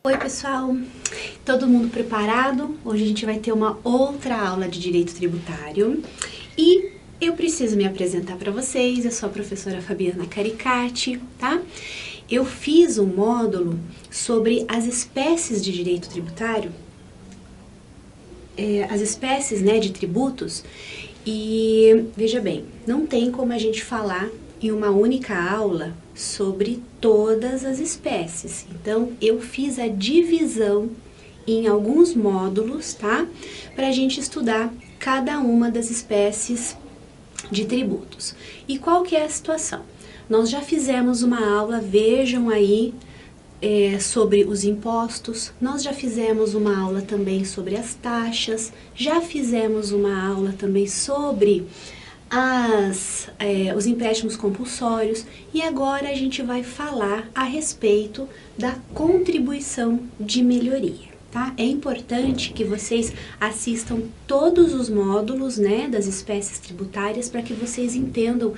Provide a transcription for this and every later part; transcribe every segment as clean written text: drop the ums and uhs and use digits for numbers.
Oi pessoal, todo mundo preparado? Hoje a gente vai ter uma outra aula de Direito Tributário e eu preciso me apresentar para vocês. Eu sou a professora Fabiana Caricati, tá? Eu fiz um módulo sobre as espécies de direito tributário, as espécies, né, de tributos, e veja bem, não tem como a gente falar em uma única aula sobre todas as espécies. Então, eu fiz a divisão em alguns módulos, tá? Para a gente estudar cada uma das espécies de tributos. E qual que é a situação? Nós já fizemos uma aula, vejam aí, sobre os impostos, nós já fizemos uma aula também sobre as taxas, já fizemos uma aula também sobre os empréstimos compulsórios e agora a gente vai falar a respeito da contribuição de melhoria, tá? É importante que vocês assistam todos os módulos, né, das espécies tributárias para que vocês entendam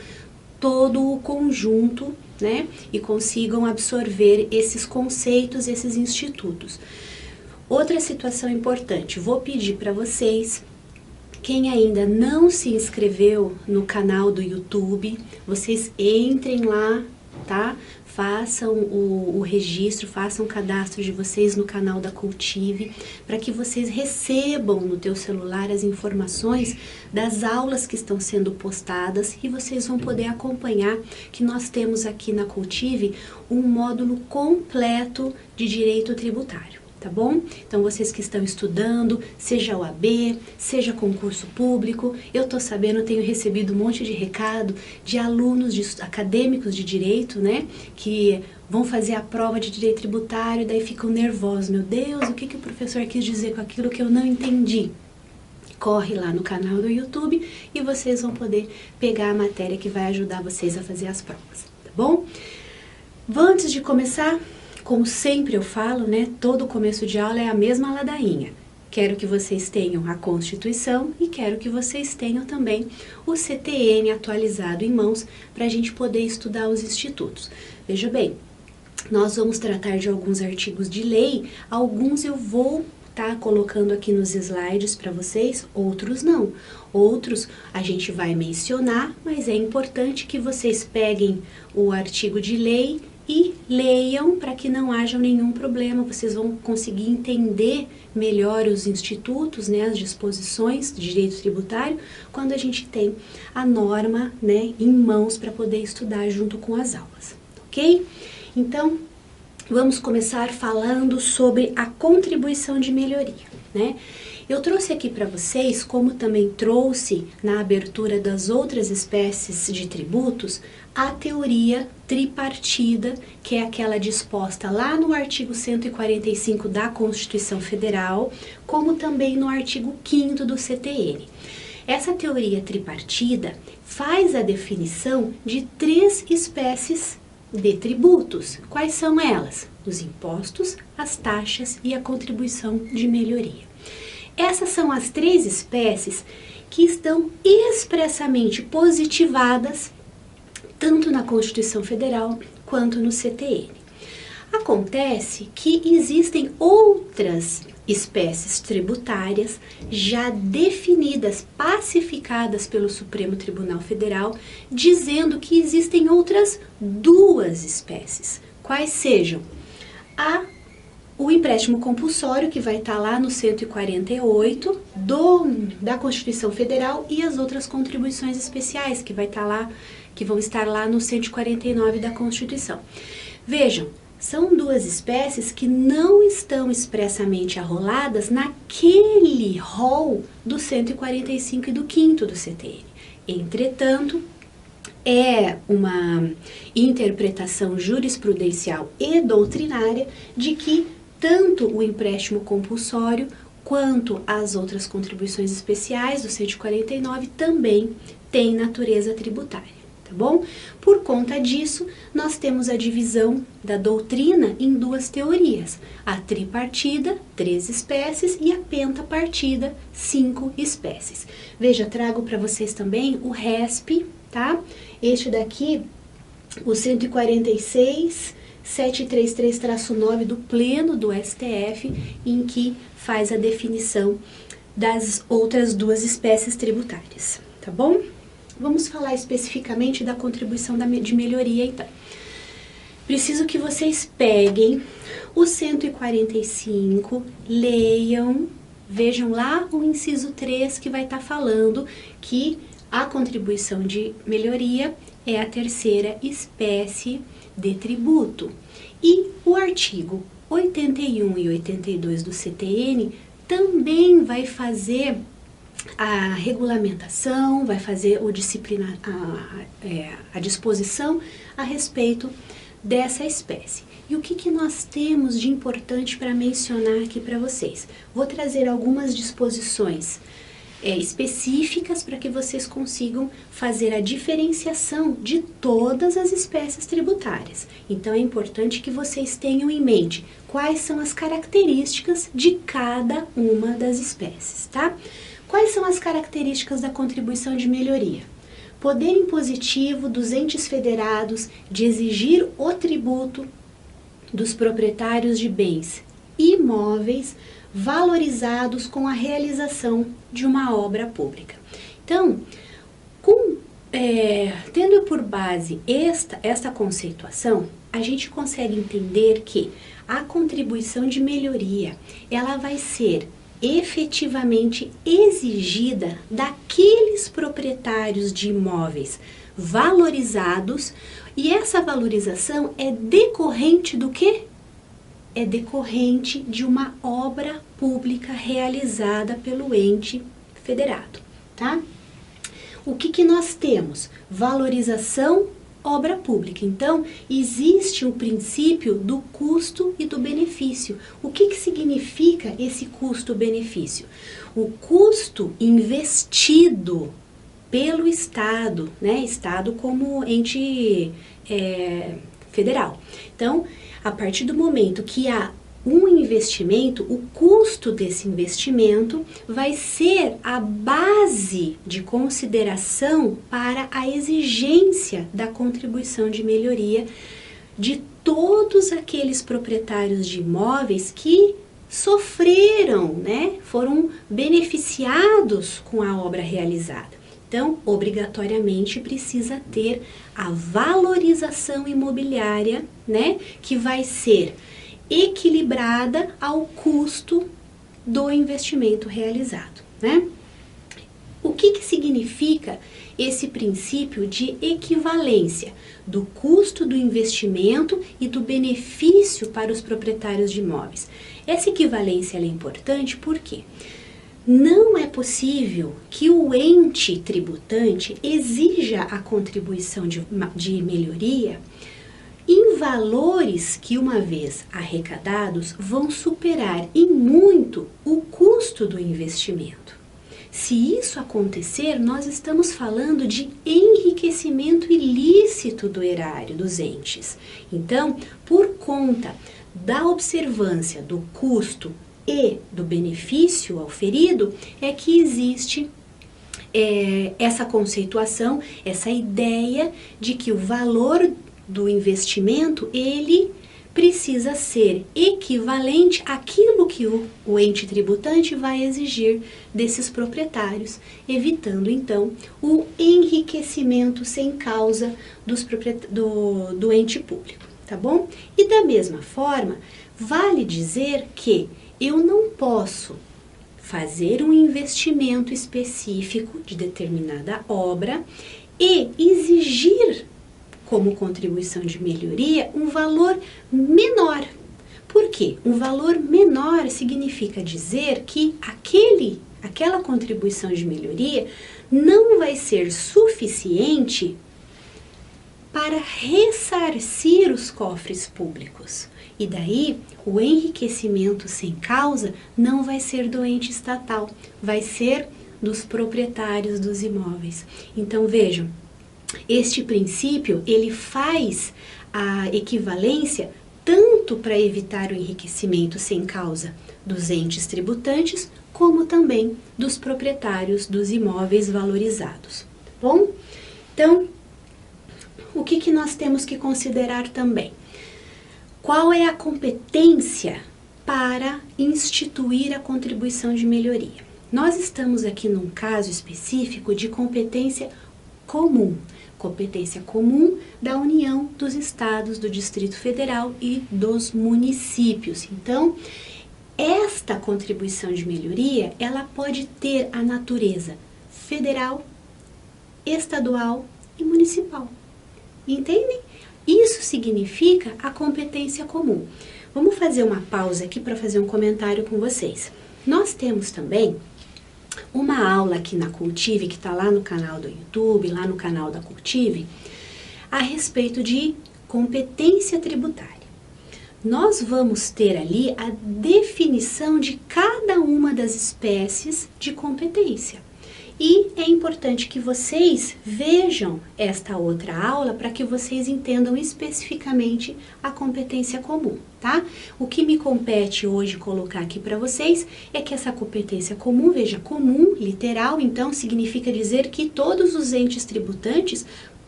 todo o conjunto, né, e consigam absorver esses conceitos, esses institutos. Outra situação importante, vou pedir para vocês, quem ainda não se inscreveu no canal do YouTube, vocês entrem lá, tá? Façam o registro, façam o cadastro de vocês no canal da Cultive, para que vocês recebam no teu celular as informações das aulas que estão sendo postadas e vocês vão poder acompanhar que nós temos aqui na Cultive um módulo completo de direito tributário. Tá bom? Então, vocês que estão estudando, seja OAB, seja concurso público, eu tô sabendo, eu tenho recebido um monte de recado de alunos, acadêmicos de direito, né, que vão fazer a prova de direito tributário, daí ficam nervosos. Meu Deus, o que o professor quis dizer com aquilo que eu não entendi? Corre lá no canal do YouTube e vocês vão poder pegar a matéria que vai ajudar vocês a fazer as provas, tá bom? Antes de começar, como sempre eu falo, né, todo começo de aula é a mesma ladainha. Quero que vocês tenham a Constituição e quero que vocês tenham também o CTN atualizado em mãos para a gente poder estudar os institutos. Veja bem, nós vamos tratar de alguns artigos de lei, alguns eu vou estar colocando aqui nos slides para vocês, outros não. Outros a gente vai mencionar, mas é importante que vocês peguem o artigo de lei e leiam para que não haja nenhum problema, vocês vão conseguir entender melhor os institutos, né, as disposições de direito tributário, quando a gente tem a norma, né, em mãos para poder estudar junto com as aulas, ok? Então, vamos começar falando sobre a contribuição de melhoria, né? Eu trouxe aqui para vocês, como também trouxe na abertura das outras espécies de tributos, a teoria tripartida, que é aquela disposta lá no artigo 145 da Constituição Federal, como também no artigo 5º do CTN. Essa teoria tripartida faz a definição de 3 espécies de tributos. Quais são elas? Os impostos, as taxas e a contribuição de melhoria. Essas são as 3 espécies que estão expressamente positivadas tanto na Constituição Federal quanto no CTN. Acontece que existem outras espécies tributárias já definidas, pacificadas pelo Supremo Tribunal Federal, dizendo que existem outras 2 espécies. Quais sejam? O empréstimo compulsório, que vai estar lá no 148 da Constituição Federal, e as outras contribuições especiais, que vão estar lá no 149 da Constituição. Vejam, são 2 espécies que não estão expressamente arroladas naquele rol do 145 e do 5º do CTN. Entretanto, é uma interpretação jurisprudencial e doutrinária de que tanto o empréstimo compulsório quanto as outras contribuições especiais do 149 também têm natureza tributária, tá bom? Por conta disso, nós temos a divisão da doutrina em 2 teorias, a tripartida, 3 espécies, e a pentapartida, 5 espécies. Veja, trago para vocês também o RESP, tá? Este daqui, o 146 733-9 do Pleno do STF, em que faz a definição das outras duas espécies tributárias, tá bom? Vamos falar especificamente da contribuição de melhoria, então. Preciso que vocês peguem o 145, leiam, vejam lá o inciso 3 que vai estar falando que a contribuição de melhoria é a terceira espécie de tributo. E o artigo 81 e 82 do CTN também vai fazer a regulamentação, vai fazer a disposição a respeito dessa espécie. E o que nós temos de importante para mencionar aqui para vocês? Vou trazer algumas disposições específicas para que vocês consigam fazer a diferenciação de todas as espécies tributárias. Então é importante que vocês tenham em mente quais são as características de cada uma das espécies, tá? Quais são as características da contribuição de melhoria? Poder impositivo dos entes federados de exigir o tributo dos proprietários de bens imóveis valorizados com a realização de uma obra pública. Então, tendo por base esta conceituação, a gente consegue entender que a contribuição de melhoria, ela vai ser efetivamente exigida daqueles proprietários de imóveis valorizados, e essa valorização é decorrente do quê? É decorrente de uma obra pública realizada pelo ente federado, tá? O que nós temos? Valorização, obra pública. Então, existe o princípio do custo e do benefício. O que significa esse custo-benefício? O custo investido pelo Estado, né? Estado como ente federal. Então, a partir do momento que há um investimento, o custo desse investimento vai ser a base de consideração para a exigência da contribuição de melhoria de todos aqueles proprietários de imóveis que sofreram, né, foram beneficiados com a obra realizada. Então, obrigatoriamente precisa ter a valorização imobiliária, né, que vai ser equilibrada ao custo do investimento realizado, né? O que significa esse princípio de equivalência do custo do investimento e do benefício para os proprietários de imóveis? Essa equivalência é importante porque não é possível que o ente tributante exija a contribuição de melhoria em valores que, uma vez arrecadados, vão superar em muito o custo do investimento. Se isso acontecer, nós estamos falando de enriquecimento ilícito do erário dos entes. Então, por conta da observância do custo e do benefício auferido, é que existe essa conceituação, essa ideia de que o valor do investimento, ele precisa ser equivalente àquilo que o ente tributante vai exigir desses proprietários, evitando então o enriquecimento sem causa do ente público, tá bom? E da mesma forma, vale dizer que eu não posso fazer um investimento específico de determinada obra e exigir como contribuição de melhoria um valor menor. Por quê? Um valor menor significa dizer que aquela contribuição de melhoria não vai ser suficiente para ressarcir os cofres públicos. E daí, o enriquecimento sem causa não vai ser do ente estatal, vai ser dos proprietários dos imóveis. Então, vejam, este princípio, ele faz a equivalência tanto para evitar o enriquecimento sem causa dos entes tributantes, como também dos proprietários dos imóveis valorizados, tá bom? Então, o que nós temos que considerar também? Qual é a competência para instituir a contribuição de melhoria? Nós estamos aqui num caso específico de competência comum da União, dos Estados, do Distrito Federal e dos municípios. Então, esta contribuição de melhoria, ela pode ter a natureza federal, estadual e municipal. Entendem? Isso significa a competência comum. Vamos fazer uma pausa aqui para fazer um comentário com vocês. Nós temos também uma aula aqui na Cultive, que está lá no canal do YouTube, lá no canal da Cultive, a respeito de competência tributária. Nós vamos ter ali a definição de cada uma das espécies de competência. E é importante que vocês vejam esta outra aula para que vocês entendam especificamente a competência comum, tá? O que me compete hoje colocar aqui para vocês é que essa competência comum, veja, comum, literal, então significa dizer que todos os entes tributantes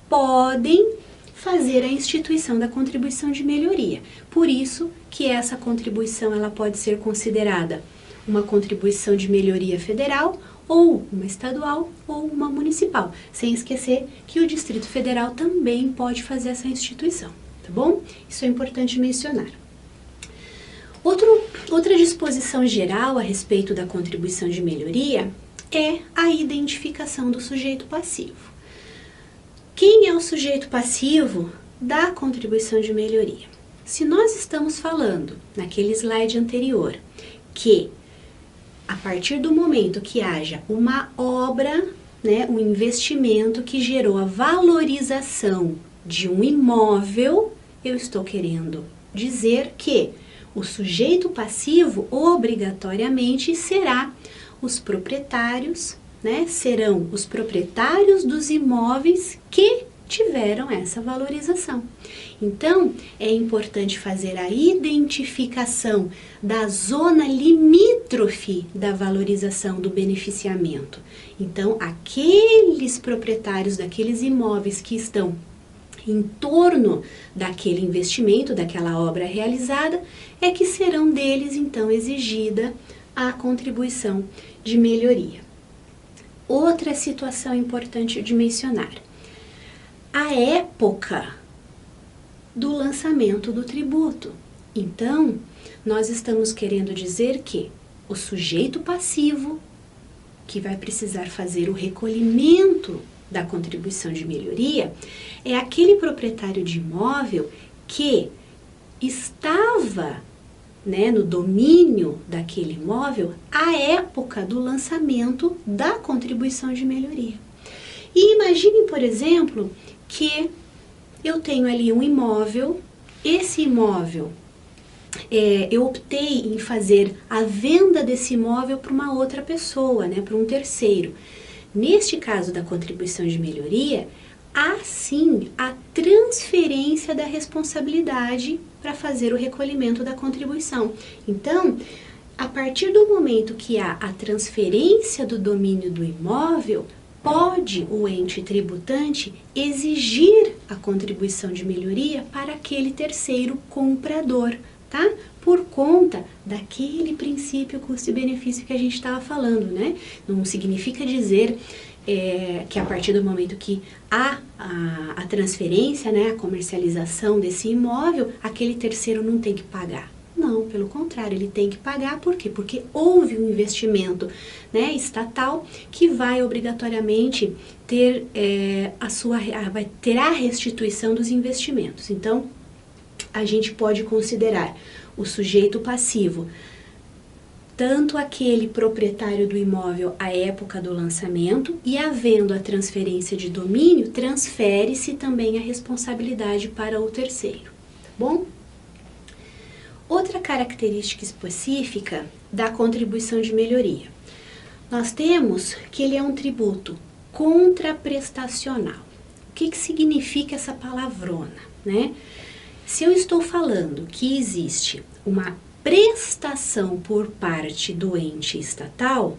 podem fazer a instituição da contribuição de melhoria. Por isso que essa contribuição ela pode ser considerada uma contribuição de melhoria federal, ou uma estadual ou uma municipal, sem esquecer que o Distrito Federal também pode fazer essa instituição, tá bom? Isso é importante mencionar. Outra disposição geral a respeito da contribuição de melhoria é a identificação do sujeito passivo. Quem é o sujeito passivo da contribuição de melhoria? Se nós estamos falando, naquele slide anterior, que a partir do momento que haja uma obra, né, um investimento que gerou a valorização de um imóvel, eu estou querendo dizer que o sujeito passivo obrigatoriamente será os proprietários, né, serão os proprietários dos imóveis que tiveram essa valorização. Então, é importante fazer a identificação da zona limítrofe da valorização do beneficiamento. Então, aqueles proprietários daqueles imóveis que estão em torno daquele investimento, daquela obra realizada, é que serão deles, então, exigida a contribuição de melhoria. Outra situação importante de mencionar: a época do lançamento do tributo. Então, nós estamos querendo dizer que o sujeito passivo, que vai precisar fazer o recolhimento da contribuição de melhoria, é aquele proprietário de imóvel que estava, né, no domínio daquele imóvel à época do lançamento da contribuição de melhoria. E imagine, por exemplo, que eu tenho ali um imóvel, esse imóvel, eu optei em fazer a venda desse imóvel para uma outra pessoa, né, para um terceiro. Neste caso da contribuição de melhoria, há sim a transferência da responsabilidade para fazer o recolhimento da contribuição. Então, a partir do momento que há a transferência do domínio do imóvel, pode o ente tributante exigir a contribuição de melhoria para aquele terceiro comprador, tá? Por conta daquele princípio custo-benefício que a gente estava falando, né? Não significa dizer que a partir do momento que há a transferência, né, a comercialização desse imóvel, aquele terceiro não tem que pagar. Não, pelo contrário, ele tem que pagar. Por quê? Porque houve um investimento, né, estatal que vai obrigatoriamente ter a restituição dos investimentos. Então, a gente pode considerar o sujeito passivo tanto aquele proprietário do imóvel à época do lançamento, e havendo a transferência de domínio, transfere-se também a responsabilidade para o terceiro, tá bom? Outra característica específica da contribuição de melhoria. Nós temos que ele é um tributo contraprestacional. O que significa essa palavrona, né? Se eu estou falando que existe uma prestação por parte do ente estatal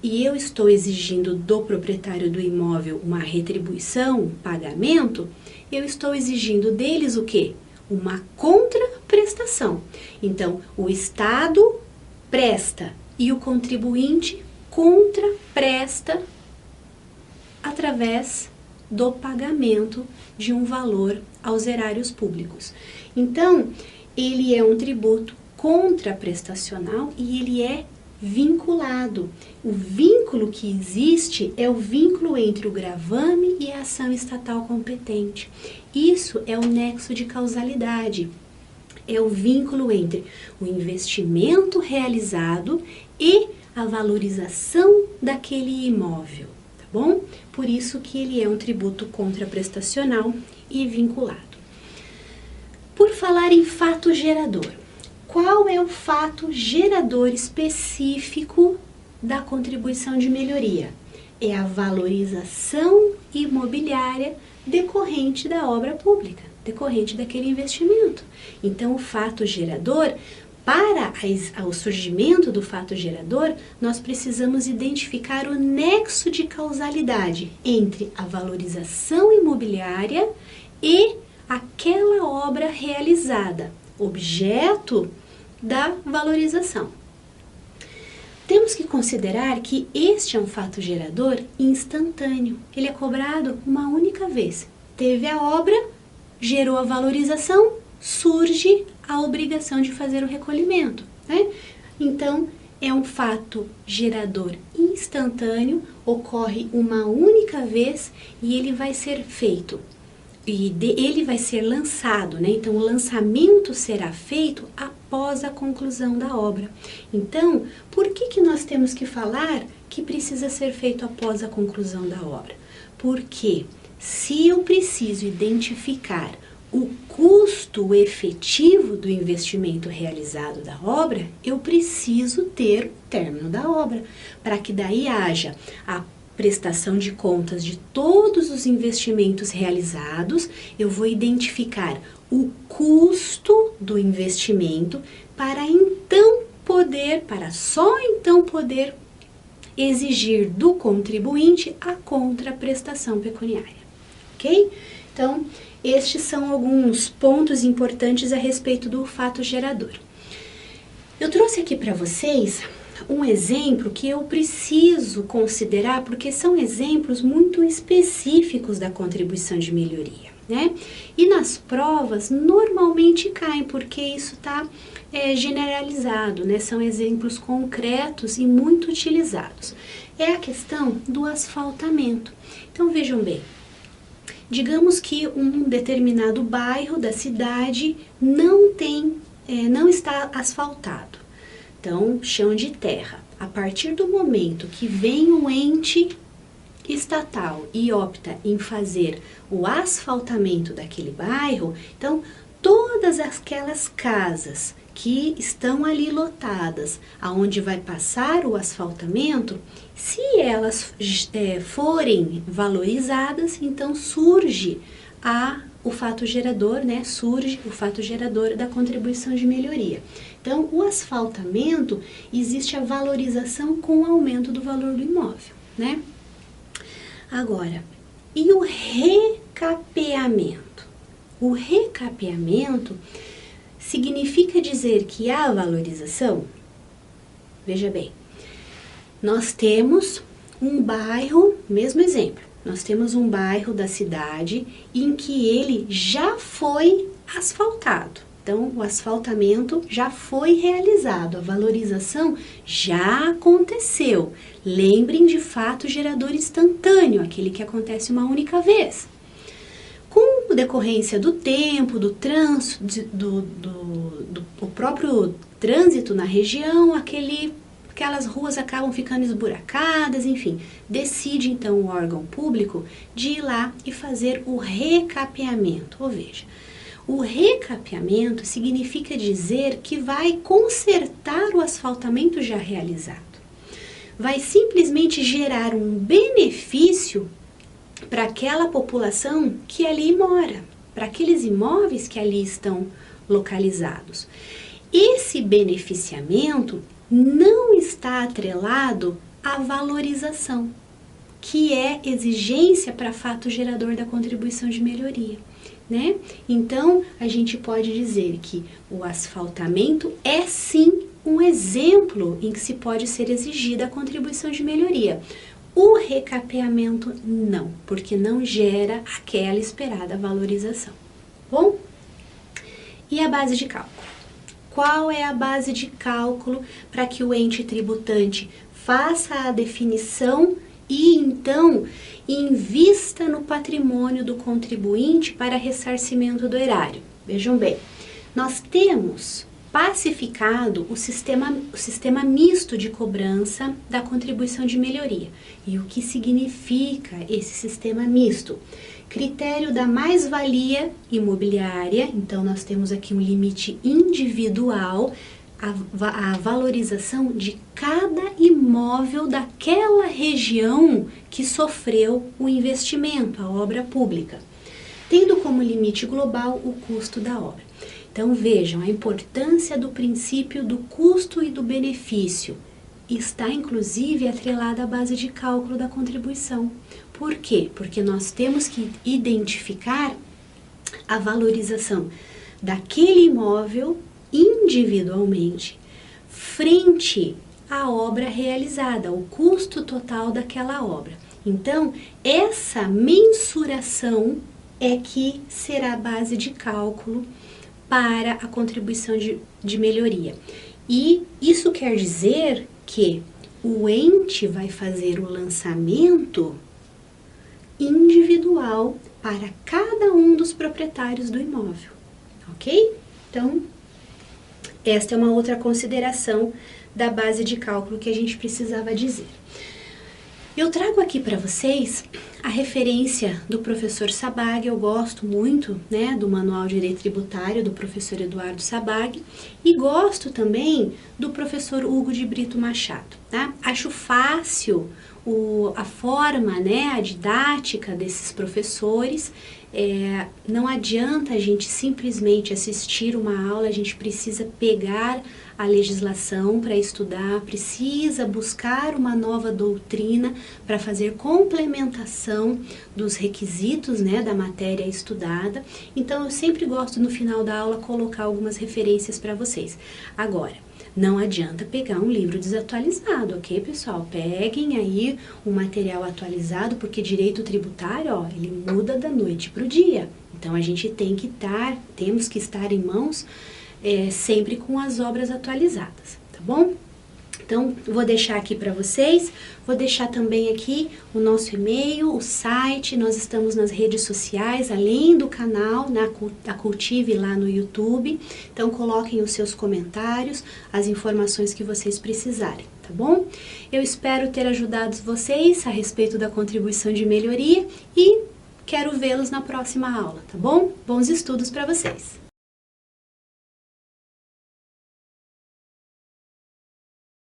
e eu estou exigindo do proprietário do imóvel uma retribuição, um pagamento, eu estou exigindo deles o quê? Uma contraprestação prestação. Então, o Estado presta e o contribuinte contrapresta através do pagamento de um valor aos erários públicos. Então, ele é um tributo contraprestacional e ele é vinculado. O vínculo que existe é o vínculo entre o gravame e a ação estatal competente. Isso é o nexo de causalidade. É o vínculo entre o investimento realizado e a valorização daquele imóvel, tá bom? Por isso que ele é um tributo contraprestacional e vinculado. Por falar em fato gerador, qual é o fato gerador específico da contribuição de melhoria? É a valorização imobiliária decorrente da obra pública, decorrente daquele investimento. Então, o fato gerador, para o surgimento do fato gerador, nós precisamos identificar o nexo de causalidade entre a valorização imobiliária e aquela obra realizada, objeto da valorização. Temos que considerar que este é um fato gerador instantâneo. Ele é cobrado uma única vez. Teve a obra, gerou a valorização, surge a obrigação de fazer o recolhimento, né? Então, é um fato gerador instantâneo, ocorre uma única vez e ele vai ser feito. Ele vai ser lançado, né? Então, o lançamento será feito após a conclusão da obra. Então, por que nós temos que falar que precisa ser feito após a conclusão da obra? Porque se eu preciso identificar o custo efetivo do investimento realizado da obra, eu preciso ter o término da obra, para que daí haja a prestação de contas de todos os investimentos realizados. Eu vou identificar o custo do investimento para só então poder exigir do contribuinte a contraprestação pecuniária, ok? Então, estes são alguns pontos importantes a respeito do fato gerador. Eu trouxe aqui para vocês um exemplo que eu preciso considerar, porque são exemplos muito específicos da contribuição de melhoria, né? E nas provas normalmente caem, porque isso está generalizado, né? São exemplos concretos e muito utilizados. É a questão do asfaltamento. Então vejam bem, digamos que um determinado bairro da cidade não está asfaltado. Então, chão de terra. A partir do momento que vem um ente estatal e opta em fazer o asfaltamento daquele bairro, então todas aquelas casas que estão ali lotadas, aonde vai passar o asfaltamento, se elas forem valorizadas, então surge o fato gerador, né? Surge o fato gerador da contribuição de melhoria. Então, o asfaltamento, existe a valorização com o aumento do valor do imóvel, né? Agora, e o recapeamento? O recapeamento significa dizer que há valorização? Veja bem, nós temos um bairro, mesmo exemplo, nós temos um bairro da cidade em que ele já foi asfaltado. Então, o asfaltamento já foi realizado, a valorização já aconteceu. Lembrem de fato gerador instantâneo, aquele que acontece uma única vez. Com decorrência do tempo, do trânsito, do próprio trânsito na região, aquelas ruas acabam ficando esburacadas, enfim. Decide então o órgão público de ir lá e fazer o recapeamento. Ou veja, o recapeamento significa dizer que vai consertar o asfaltamento já realizado. Vai simplesmente gerar um benefício para aquela população que ali mora, para aqueles imóveis que ali estão localizados. Esse beneficiamento não está atrelado à valorização, que é exigência para fato gerador da contribuição de melhoria. né? Então, a gente pode dizer que o asfaltamento é sim um exemplo em que se pode ser exigida a contribuição de melhoria. O recapeamento não, porque não gera aquela esperada valorização. Bom? E a base de cálculo? Qual é a base de cálculo para que o ente tributante faça a definição e então invista no patrimônio do contribuinte para ressarcimento do erário? Vejam bem, nós temos pacificado o sistema misto de cobrança da contribuição de melhoria. E o que significa esse sistema misto? Critério da mais-valia imobiliária, então nós temos aqui um limite individual, a valorização de cada imóvel daquela região que sofreu o investimento, a obra pública, tendo como limite global o custo da obra. Então vejam, a importância do princípio do custo e do benefício está inclusive atrelada à base de cálculo da contribuição. Por quê? Porque nós temos que identificar a valorização daquele imóvel individualmente frente à obra realizada, o custo total daquela obra. Então, essa mensuração é que será a base de cálculo para a contribuição de melhoria. E isso quer dizer que o ente vai fazer o lançamento individual para cada um dos proprietários do imóvel, ok? Então, esta é uma outra consideração da base de cálculo que a gente precisava dizer. Eu trago aqui para vocês a referência do professor Sabag. Eu gosto muito, né, do Manual de Direito Tributário do professor Eduardo Sabag, e gosto também do professor Hugo de Brito Machado, tá? Acho fácil a forma, né, a didática desses professores. Não adianta a gente simplesmente assistir uma aula, a gente precisa pegar a legislação para estudar, precisa buscar uma nova doutrina para fazer complementação dos requisitos, né, da matéria estudada. Então, eu sempre gosto no final da aula colocar algumas referências para vocês. Agora, não adianta pegar um livro desatualizado, ok, pessoal? Peguem aí um material atualizado, porque direito tributário, ó, ele muda da noite para o dia. Então, a gente temos que estar em mãos sempre com as obras atualizadas, tá bom? Então, vou deixar aqui para vocês, vou deixar também aqui o nosso e-mail, o site, nós estamos nas redes sociais, além do canal, da Cultive lá no YouTube. Então, coloquem os seus comentários, as informações que vocês precisarem, tá bom? Eu espero ter ajudado vocês a respeito da contribuição de melhoria e quero vê-los na próxima aula, tá bom? Bons estudos para vocês!